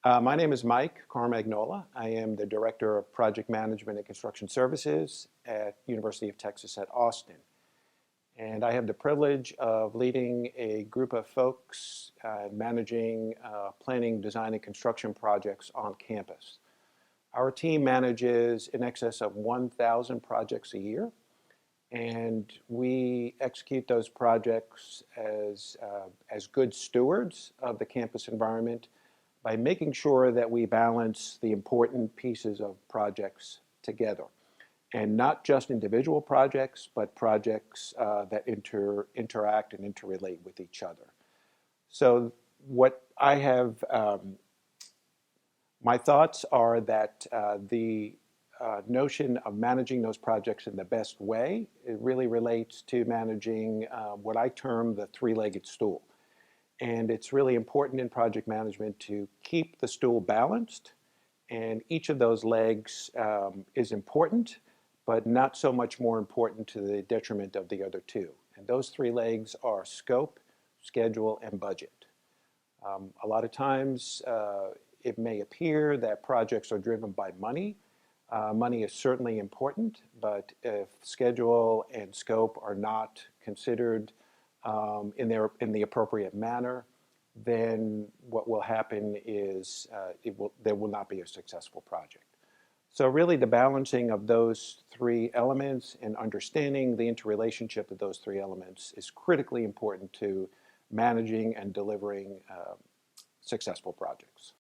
My name is Mike Carmagnola. I am the Director of Project Management and Construction Services at University of Texas at Austin. And I have the privilege of leading a group of folks managing planning, design, and construction projects on campus. Our team manages in excess of 1,000 projects a year, and we execute those projects as good stewards of the campus environment by making sure that we balance the important pieces of projects together. And not just individual projects, but projects that interact and interrelate with each other. So what I have, my thoughts are that the notion of managing those projects in the best way, it really relates to managing what I term the three-legged stool. And it's really important in project management to keep the stool balanced, and each of those legs is important, but not so much more important to the detriment of the other two. And those three legs are scope, schedule, and budget. A lot of times it may appear that projects are driven by money. Money is certainly important, but if schedule and scope are not considered in the appropriate manner, then what will happen is there will not be a successful project. So really the balancing of those three elements and understanding the interrelationship of those three elements is critically important to managing and delivering successful projects.